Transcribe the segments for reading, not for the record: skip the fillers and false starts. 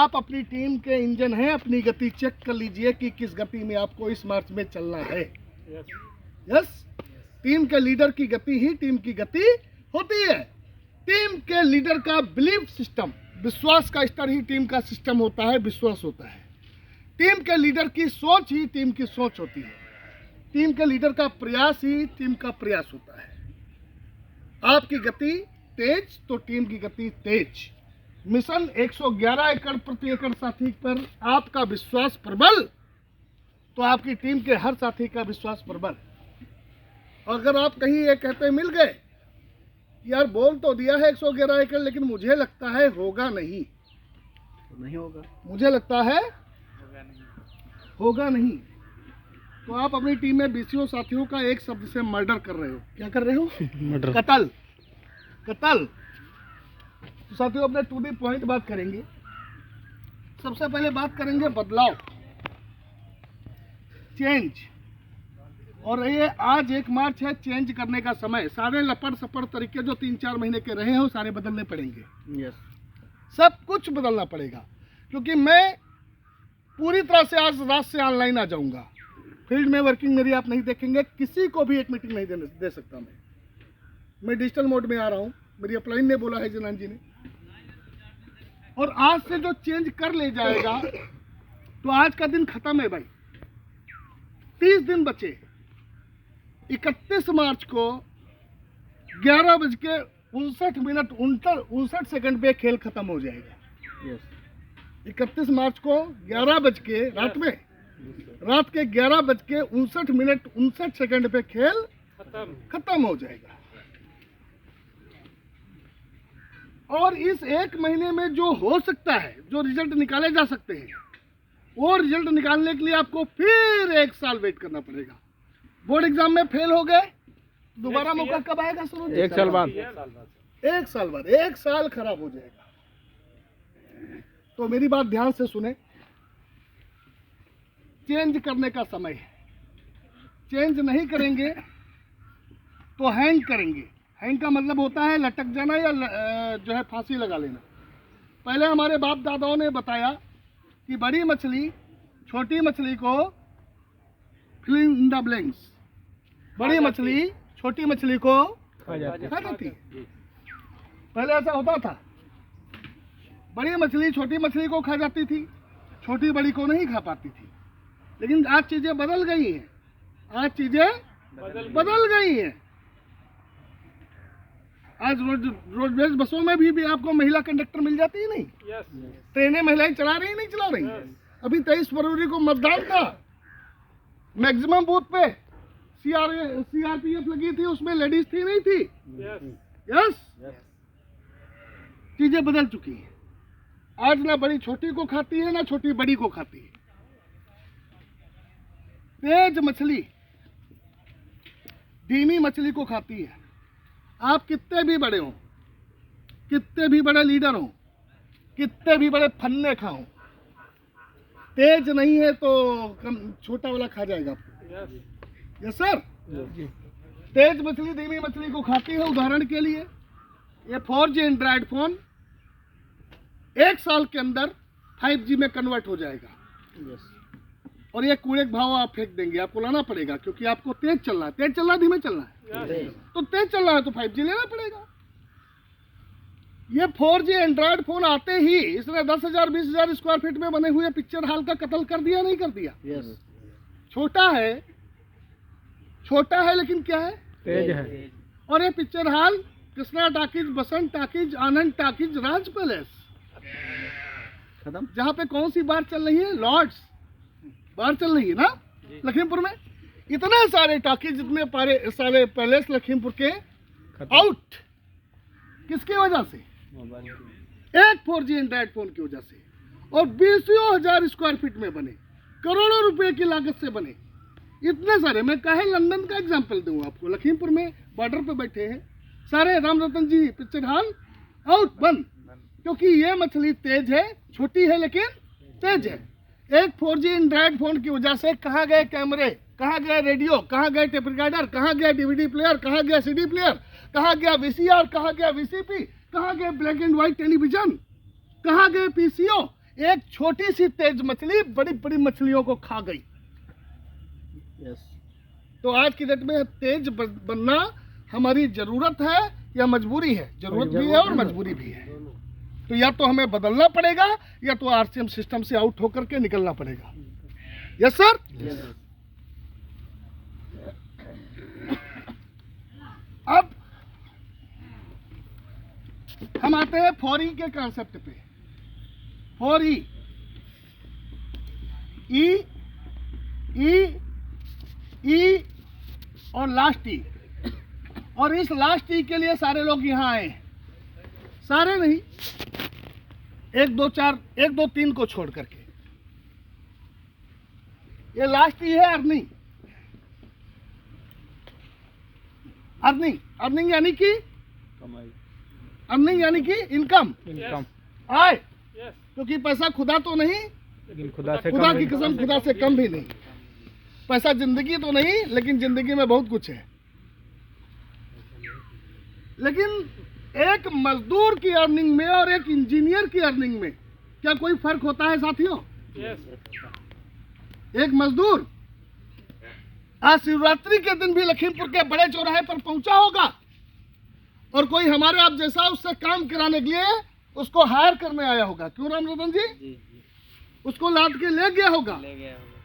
आप अपनी टीम के इंजन हैं, अपनी गति चेक कर लीजिए कि किस गति में आपको इस मार्च में चलना है। यस, टीम के लीडर की गति ही टीम की गति होती है। टीम के लीडर का बिलीफ सिस्टम, विश्वास का स्तर ही टीम का सिस्टम होता है, विश्वास होता है। टीम के लीडर की सोच ही टीम की सोच होती है। टीम के लीडर का प्रयास ही टीम का प्रयास होता है। आपकी गति तेज तो टीम की गति तेज। मिशन 111 एकड़ प्रति एकड़ साथी पर आपका विश्वास प्रबल तो आपकी टीम के हर साथी का विश्वास प्रबल। अगर आप कहीं ये कहते मिल गए, यार बोल तो दिया है 111 एकड़, लेकिन मुझे लगता है होगा नहीं, तो नहीं होगा, मुझे लगता है होगा नहीं, तो आप अपनी टीम में बीसीओ साथियों का एक शब्द से मर्डर कर रहे हो। क्या कर रहे हो? मर्डर, कत्ल, कत्ल। तो साथियों अपने टू दी पॉइंट बात करेंगे। सबसे पहले बात करेंगे बदलाव, चेंज। और ये आज 1 मार्च है, चेंज करने का समय। सारे लपड़ सपड़ तरीके जो 3-4 महीने के रहे हो सारे बदलने पड़ेंगे। यस, सब कुछ बदलना पड़ेगा, क्योंकि मैं पूरी तरह से आज रात से ऑनलाइन आ जाऊंगा। फील्ड में वर्किंग मेरी आप नहीं देखेंगे, किसी को भी एक मीटिंग नहीं दे सकता मैं डिजिटल मोड में आ रहा हूँ। मेरी अपलाइन ने बोला है, जनान जी ने। और आज से जो चेंज कर ले जाएगा, तो आज का दिन खत्म है भाई। 30 दिन बचे। 31 मार्च को 11:59 पे खेल खत्म हो जाएगा। यस, 31 मार्च को 11 बज के रात के 11:59 पे खेल खत्म हो जाएगा। और इस 1 महीने में जो हो सकता है, जो रिजल्ट निकाले जा सकते हैं, वो रिजल्ट निकालने के लिए आपको फिर 1 साल वेट करना पड़ेगा। बोर्ड एग्जाम में फेल हो गए, दोबारा मौका कब आएगा? सुनो, 1 साल बाद, 1 साल बाद 1 साल खराब हो जाएगा। तो मेरी बात ध्यान से सुने, चेंज करने का समय है। चेंज नहीं करेंगे तो हैंग करेंगे। हैंग का मतलब होता है लटक जाना या जो है फांसी लगा लेना। पहले हमारे बाप दादाओं ने बताया कि बड़ी मछली छोटी मछली को फिल इन द ब्लैंक्स, बड़ी मछली छोटी मछली को खा जाती है। पहले ऐसा होता था, बड़ी मछली छोटी मछली को खा जाती थी, छोटी बड़ी को नहीं खा पाती थी। लेकिन आज चीजें बदल गई हैं, आज चीजें बदल गई हैं। आज रोडवेज बसों में भी आपको महिला कंडक्टर मिल जाती है नहीं? ट्रेनें महिलाएं चला रही नहीं चला रही? अभी 23 फरवरी को मतदान था, मैक्सिमम बूथ पे सीआरपीएफ लगी थी, उसमें लेडीज थी नहीं थी? यस, चीजें बदल चुकी हैं। आज ना बड़ी छोटी को खाती है, ना छोटी बड़ी को खाती है। तेज मछली धीमी मछली को खाती है। आप कितने भी बड़े हो, कितने भी बड़े लीडर हो, कितने भी बड़े फन्ने खाओ, तेज नहीं है तो छोटा वाला खा जाएगा आपको। यस सर, तेज मछली धीमी मछली को खाती है। उदाहरण के लिए ये 4G एंड्रॉयड फोन 1 साल के अंदर 5G में कन्वर्ट हो जाएगा। और ये कूड़े के भाव आप फेंक देंगे, आपको लाना पड़ेगा, क्योंकि आपको तेज चलना है, धीमे चलना है। तो तेज चलना है तो 5G लेना पड़ेगा। ये 4G एंड्रॉयड फोन आते ही इसने 10,000-20,000 स्क्वायर फीट में बने हुए पिक्चर हॉल का कत्ल कर दिया, नहीं कर दिया? छोटा है लेकिन क्या है? तेज है। और ये पिक्चर हॉल कृष्णा टॉकीज, बसंत टॉकीज, आनंद टॉकीज, राज पैलेस, जहाँ पे कौन सी बार चल रही है? लॉर्ड्स बार चल रही है ना लखीमपुर में। इतने सारे टॉकीज, इतने सारे पैलेस लखीमपुर के आउट, किसकी वजह से? एक 4G एंड्रॉयड फोन की वजह से। और 20,000 स्क्वायर फीट में बने, करोड़ों रुपए की लागत से बने इतने सारे। मैं कहे लंदन का एग्जांपल दूं आपको, लखीमपुर में बॉर्डर पे बैठे हैं सारे राम रतन जी पिक्चर हॉल आउट, बंद, क्योंकि ये मछली तेज है, छोटी है लेकिन तेज है। एक 4G एंड्रॉयड फोन की वजह से कहाँ गए कैमरे, कहाँ गए रेडियो, कहाँ गए टेप रिकॉर्डर, कहाँ गया DVD प्लेयर, कहाँ गया CD प्लेयर, कहाँ गया VCR, कहाँ गया VCP, कहाँ गए ब्लैक एंड व्हाइट टेलीविजन, कहाँ गए PCO? एक छोटी सी तेज मछली बड़ी बड़ी मछलियों को खा गई। यस। तो आज की डेट में तेज बनना हमारी जरूरत है या मजबूरी है? जरूरत भी है और मजबूरी भी है। तो या तो हमें बदलना पड़ेगा या तो आरसीएम सिस्टम से आउट होकर के निकलना पड़ेगा। Yes sir. अब हम आते हैं 4E के कॉन्सेप्ट पे। 4E, ई, और लास्ट ई। और इस लास्ट ई के लिए सारे लोग यहाँ आए, सारे नहीं, 1 2 4 1 2 3 को छोड़ करके। ये लास्ट ई है अर्निंग। अर्निंग यानी कि कमाई, अर्निंग यानी कि इनकम, आय। क्योंकि पैसा खुदा तो नहीं, खुदा की कसम खुदा से कम भी नहीं। पैसा जिंदगी तो नहीं, लेकिन जिंदगी में बहुत कुछ है। लेकिन एक मजदूर की अर्निंग में और एक इंजीनियर की अर्निंग में क्या कोई फर्क होता है साथियों? एक मजदूर आज शिवरात्रि के दिन भी लखीमपुर के बड़े चौराहे पर पहुंचा होगा और कोई हमारे आप जैसा उससे काम कराने के लिए उसको हायर करने आया होगा। क्यों राम रतन जी? उसको लाद के ले गया होगा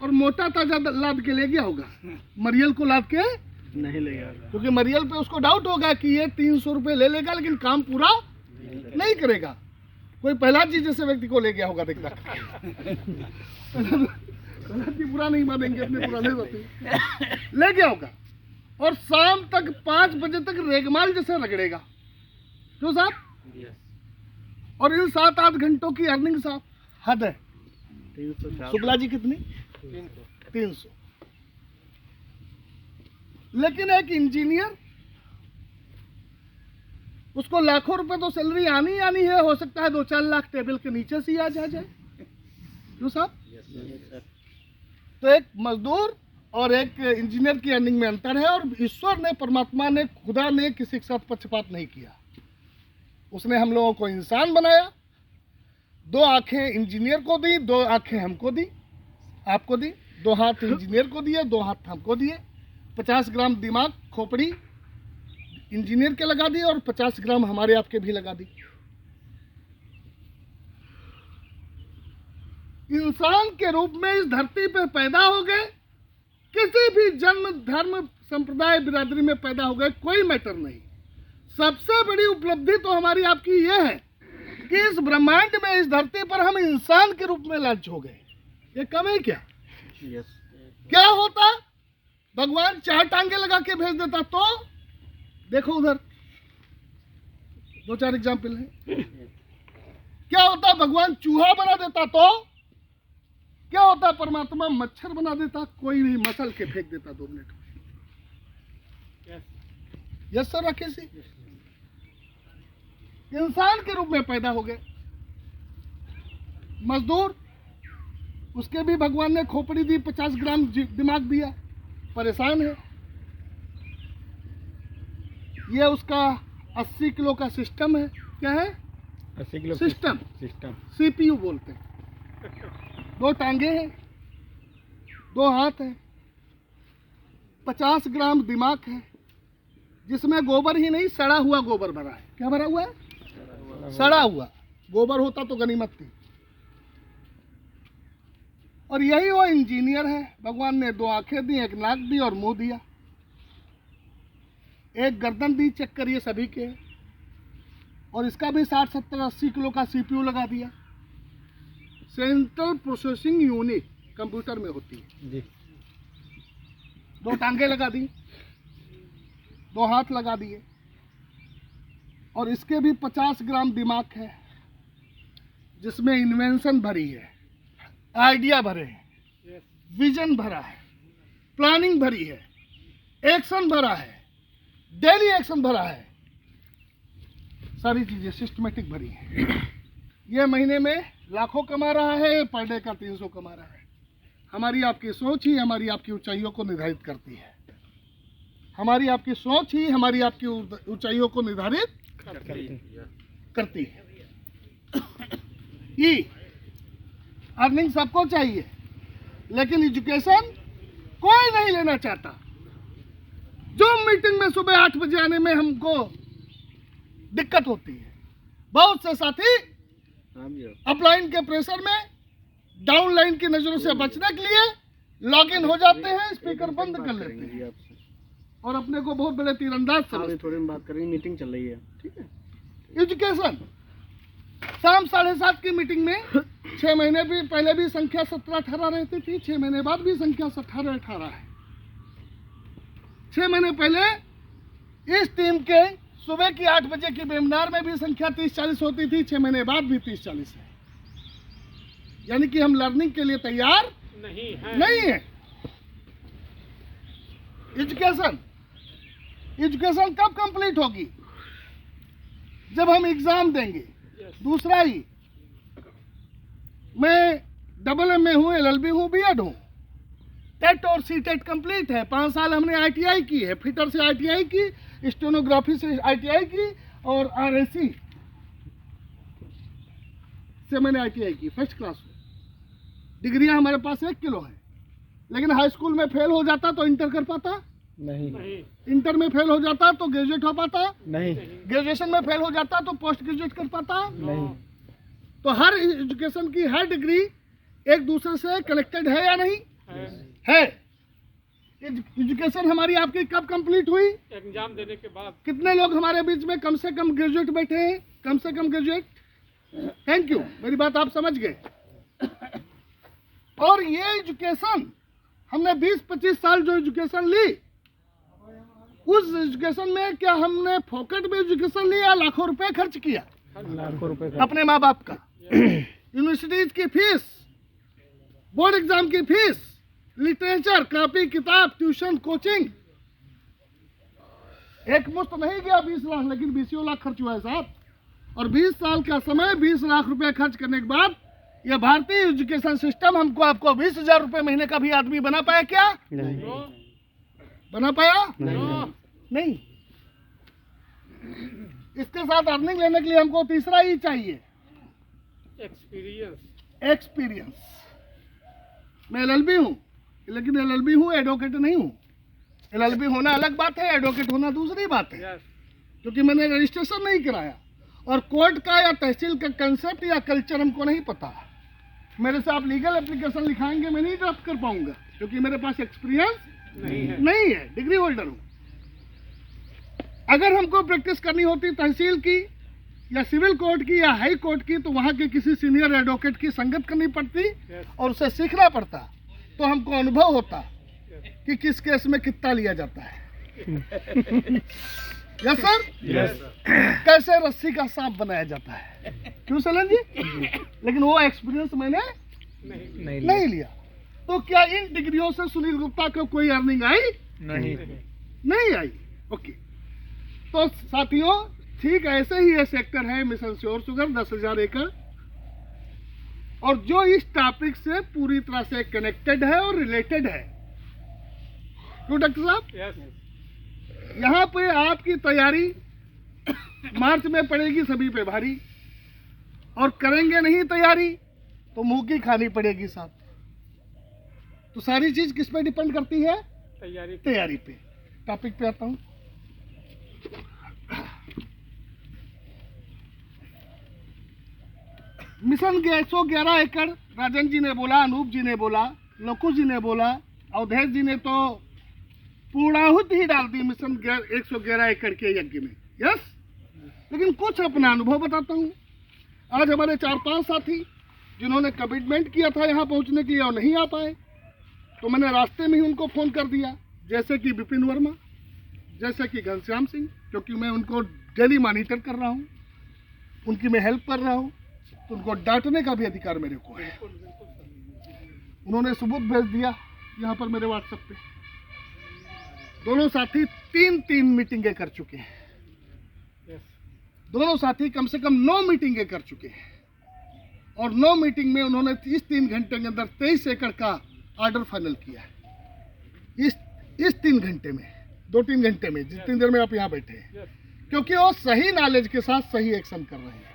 और मोटा ताजा लाद के ले गया होगा, मरियल को लाद के नहीं ले गया, क्योंकि मरियल पे उसको डाउट होगा कि ये 300 रुपये ले लेगा लेकिन काम पूरा नहीं करेगा। कोई प्रहलाद जी जैसे व्यक्ति को ले गया होगा देखता। प्रहलाद जी बुरा नहीं मानेंगे, अपने पुराने होते ले गया होगा और शाम तक 5 बजे तक रेगमाल जैसे रगड़ेगा। क्यों साहब? और इन 7-8 घंटों की अर्निंग साहब हद है। 300। शुक्ला जी कितनी? 300। लेकिन एक इंजीनियर, उसको लाखों रुपए तो सैलरी आनी है, हो सकता है 2-4 लाख टेबल के नीचे से ही आ जाए। क्यों साहब? तो एक मजदूर और एक इंजीनियर की अर्निंग में अंतर है। और ईश्वर ने, परमात्मा ने, खुदा ने किसी के साथ पक्षपात नहीं किया। उसने हम लोगों को इंसान बनाया, 2 आंखें इंजीनियर को दी, 2 आंखें हमको दी, आपको दी, 2 हाथ इंजीनियर को दिए, 2 हाथ हमको दिए, 50 ग्राम दिमाग खोपड़ी इंजीनियर के लगा दी और 50 ग्राम हमारे आपके भी लगा दी। इंसान के रूप में इस धरती पे पैदा हो गए, किसी भी जन्म, धर्म, संप्रदाय, बिरादरी में पैदा हो गए, कोई मैटर नहीं। सबसे बड़ी उपलब्धि तो हमारी आपकी ये है कि इस ब्रह्मांड में, इस धरती पर हम इंसान के रूप में लॉन्च हो गए। ये कम है क्या? क्या होता भगवान 4 टांगे लगा के भेज देता तो? देखो उधर 2-4 एग्जाम्पल है। क्या होता भगवान चूहा बना देता तो? क्या होता परमात्मा मच्छर बना देता? कोई भी मसल के फेंक देता 2 मिनट में। Yes sir Rakesh ji. इंसान के रूप में पैदा हो गए। मजदूर, उसके भी भगवान ने खोपड़ी दी, 50 ग्राम दिमाग दिया, परेशान है। ये उसका 80 किलो का सिस्टम है। क्या है? 80 किलो सिस्टम। CPU बोलते हैं। 2 टांगे हैं, 2 हाथ हैं, 50 ग्राम दिमाग है, जिसमें गोबर ही नहीं, सड़ा हुआ गोबर भरा है। क्या भरा हुआ है? सड़ा हुआ। गोबर होता तो गनीमत थी। और यही वो इंजीनियर है। भगवान ने 2 आंखें दी, 1 नाक दी और मुंह दिया, 1 गर्दन दी। चेक करिए सभी के। और इसका भी 60-70-80 किलो का CPU लगा दिया। सेंट्रल प्रोसेसिंग यूनिट कंप्यूटर में होती है जी। 2 टांगे लगा दी, 2 हाथ लगा दिए और इसके भी 50 ग्राम दिमाग है, जिसमें इन्वेंशन भरी है, आइडिया भरे हैं, विजन भरा है, प्लानिंग भरी है, एक्शन भरा है, डेली एक्शन भरा है, सारी चीजें सिस्टमेटिक भरी है। ये महीने में लाखों कमा रहा है, पर डे का 300 कमा रहा है। हमारी आपकी सोच ही हमारी आपकी ऊंचाइयों को निर्धारित करती है। हमारी आपकी सोच ही हमारी आपकी ऊंचाइयों को निर्धारित करती है। ई, अर्निंग सबको चाहिए, लेकिन एजुकेशन कोई नहीं लेना चाहता। जो मीटिंग में सुबह 8 बजे आने में हमको दिक्कत होती है, बहुत से साथी हाँ जी अपलाइन के प्रेशर में डाउनलाइन की नजरों से बचने के लिए लॉगिन हो जाते हैं, स्पीकर बंद कर लेते करेंगे जी हैं आपसे। और अपने को बहुत बड़े तीरंदाज हाँ समझते अभी थोड़ी बात करेंगे, मीटिंग चल रही है। ठीक है। हैं। एजुकेशन शाम 7:30 की मीटिंग में 6 महीने भी पहले भी संख्या 17-18 रहती थी, 6 महीने बाद भी संख्या 18-18 है। 6 महीने पहले इस टीम के सुबह की 8 बजे की वेबिनार में भी संख्या 30-40 होती थी, 6 महीने बाद भी 30-40 है। यानी कि हम लर्निंग के लिए तैयार नहीं है। एजुकेशन कब कंप्लीट होगी? जब हम एग्जाम देंगे। दूसरा ही, मैं डबल एम ए हूँ, LLB हूँ, BEd हूँ, टेट और CTET कंप्लीट है। 5 साल हमने ITI की है, फिटर से ITI की, स्टेनोग्राफी से ITI की और RAC से मैंने ITI की फर्स्ट क्लास में। डिग्रियां हमारे पास 1 किलो है, लेकिन हाई स्कूल में फेल हो जाता तो इंटर कर पाता नहीं, इंटर में फेल हो जाता तो ग्रेजुएट हो पाता नहीं, ग्रेजुएशन में फेल हो जाता तो पोस्ट ग्रेजुएट कर पाता नहीं। तो हर एजुकेशन की हर डिग्री एक दूसरे से कनेक्टेड है या नहीं है। एजुकेशन हमारी आपकी कब कंप्लीट हुई? एग्जाम देने के बाद। कितने लोग हमारे बीच में कम से कम ग्रेजुएट बैठे हैं? कम से कम ग्रेजुएट। थैंक यू, मेरी बात आप समझ गए। और ये एजुकेशन हमने 20-25 साल जो एजुकेशन ली, उस एजुकेशन में क्या हमने फोकट में एजुकेशन ली या लाखों रुपए खर्च किया? लाखों रुपए अपने माँ बाप का, यूनिवर्सिटीज की फीस, बोर्ड एग्जाम की फीस, लिटरेचर, कॉपी किताब, ट्यूशन, कोचिंग, एक मुश्त नहीं गया 20 लाख, लेकिन 20 लाख खर्च हुआ है साहब। और 20 साल का समय 20 लाख रुपए खर्च करने के बाद ये भारतीय एजुकेशन सिस्टम हमको आपको 20,000 रुपए महीने का भी आदमी बना पाया क्या? नहीं, बना पाया? नहीं। इसके साथ अर्निंग लेने के लिए हमको तीसरा ही चाहिए, एक्सपीरियंस। मैं LLB हूँ, लेकिन LLB हूँ, एडवोकेट नहीं हूँ। LLB होना अलग बात है, एडवोकेट होना दूसरी बात है, क्योंकि मैंने रजिस्ट्रेशन नहीं कराया और कोर्ट का या तहसील का कंसेप्ट या कल्चर हमको नहीं पता। मेरे से आप लीगल एप्लीकेशन लिखाएंगे, मैं नहीं ड्राफ्ट कर पाऊंगा, क्योंकि मेरे पास एक्सपीरियंस नहीं है, डिग्री होल्डर हूँ। अगर हमको प्रैक्टिस करनी होती तहसील की या सिविल कोर्ट की या हाई कोर्ट की, तो वहाँ के किसी सीनियर एडवोकेट की संगत करनी पड़ती और उसे सीखना पड़ता, तो हमको अनुभव होता कि किस केस में कितना लिया जाता है। यस सर, कैसे रस्सी का सांप बनाया जाता है, क्यों सलन जी? लेकिन वो एक्सपीरियंस मैंने नहीं लिया। तो क्या इन डिग्रियों से सुनील गुप्ता को कोई अर्निंग आई? नहीं आई। ओके, तो साथियों, ठीक ऐसे ही ये सेक्टर है मिशन श्योर शुगर 10,000 एकड़, और जो इस टॉपिक से पूरी तरह से कनेक्टेड है और रिलेटेड है। क्यों डॉक्टर साहब? यहाँ पे आपकी तैयारी मार्च में पड़ेगी सभी पे भारी, और करेंगे नहीं तैयारी तो मुंह की खानी पड़ेगी साथ। तो सारी चीज किस पे डिपेंड करती है? तैयारी पे। टॉपिक पे आता हूँ। मिशन 111 एकड़ राजन जी ने बोला, अनूप जी ने बोला, लकू जी ने बोला, अवधेश जी ने तो पूर्णाहुति ही डाल दी मिशन 111 एकड़ के यज्ञ में। यस, लेकिन कुछ अपना अनुभव बताता हूँ। आज हमारे 4-5 साथी जिन्होंने कमिटमेंट किया था यहाँ पहुँचने के लिए और नहीं आ पाए, तो मैंने रास्ते में ही उनको फ़ोन कर दिया, जैसे कि विपिन वर्मा, जैसे कि घनश्याम सिंह, क्योंकि मैं उनको डेली मॉनिटर कर रहा हूँ, उनकी मैं हेल्प कर रहा हूँ, तो उनको डांटने का भी अधिकार मेरे को है। उन्होंने सबूत भेज दिया यहाँ पर मेरे व्हाट्सएप पे। दोनों साथी 3 मीटिंगें कर चुके हैं। दोनों साथी कम से कम 9 मीटिंगें कर चुके हैं, और 9 मीटिंग में उन्होंने इस 3 घंटे के अंदर 23 एकड़ का ऑर्डर फाइनल किया है। इस 3 घंटे में, 2-3 घंटे में, जितनी देर में आप यहाँ बैठे हैं, क्योंकि वो सही नॉलेज के साथ सही एक्शन कर रहे हैं,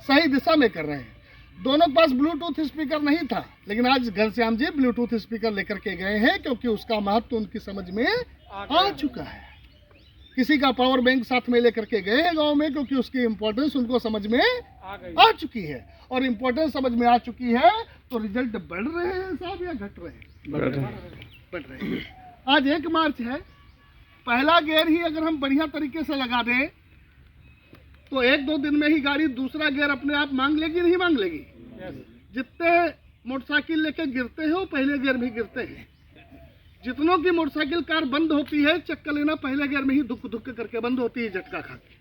सही दिशा में कर रहे हैं। दोनों के पास ब्लूटूथ स्पीकर नहीं था, लेकिन आज घनश्याम जी ब्लूटूथ स्पीकर लेकर के गए हैं, क्योंकि उसका महत्व उनकी समझ में आ चुका है। किसी का पावर बैंक साथ में लेकर के गए हैं गांव में, क्योंकि उसकी इम्पोर्टेंस उनको समझ में आ चुकी है। और इम्पोर्टेंस समझ में आ चुकी है तो रिजल्ट बढ़ रहे हैं साहब या घट रहे हैं? बढ़ रहे हैं। आज 1 मार्च है, पहला गियर ही अगर हम बढ़िया तरीके से लगा दें तो 1-2 दिन में ही गाड़ी दूसरा गियर अपने आप मांग लेगी, नहीं मांग लेगी? जितने मोटरसाइकिल लेके गिरते हैं वो पहले गियर में गिरते हैं। जितनों की मोटरसाइकिल कार बंद होती है, चक्कर लेना पहले गियर में ही धुक धुक करके बंद होती है, झटका खा के।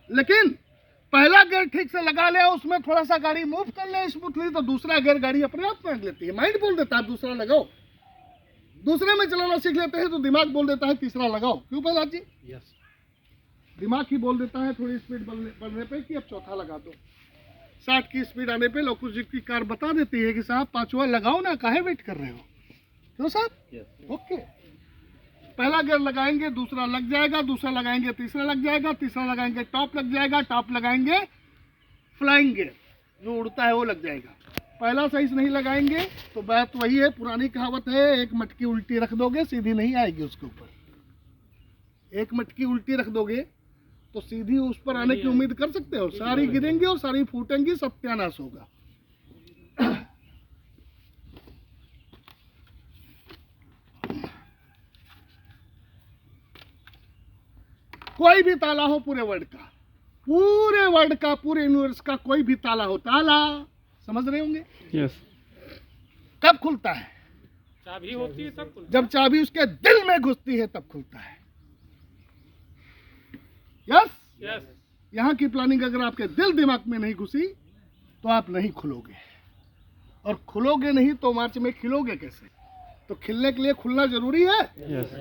लेकिन पहला गियर ठीक से लगा ले, उसमें थोड़ा सा गाड़ी मूव कर ले स्मूथली, तो दूसरा गियर गाड़ी अपने आप मांग लेती है। माइंड बोल देता है दूसरा लगाओ। दूसरे में चलाना सीख लेते हैं तो दिमाग बोल देता है तीसरा लगाओ। क्यों प्रहलाद जी? दिमाग ही बोल देता है थोड़ी स्पीड बढ़ने पे कि अब चौथा लगा दो। 60 की स्पीड आने पे लौकुश जी की कार बता देती है कि साहब 5वां लगाओ ना, काहे वेट कर रहे हो? क्यों साहब? ओके, पहला गियर लगाएंगे, दूसरा लग जाएगा, दूसरा लगाएंगे, तीसरा लग जाएगा, तीसरा लगाएंगे, टॉप लग जाएगा, टॉप लगाएंगे, फ्लाइंग गियर जो उड़ता है वो लग जाएगा। पहला सही से नहीं लगाएंगे तो बात वही है, पुरानी कहावत है, एक मटकी उल्टी रख दोगे सीधी नहीं आएगी उसके ऊपर। एक मटकी उल्टी रख दोगे तो सीधी उस पर आने की उम्मीद कर सकते हो? सारी गिरेंगी और सारी फूटेंगी, सत्यानाश होगा। कोई भी ताला हो पूरे वर्ल्ड का, पूरे यूनिवर्स का कोई भी ताला हो, ताला समझ रहे होंगे? यस। कब खुलता है? चाबी होती है तब खुलता जब चाबी उसके दिल में घुसती है तब खुलता है। यस? यस। यहाँ की प्लानिंग अगर आपके दिल दिमाग में नहीं घुसी तो आप नहीं खुलोगे, और खुलोगे नहीं तो मार्च में खिलोगे कैसे? तो खिलने के लिए खुलना जरूरी है। यस।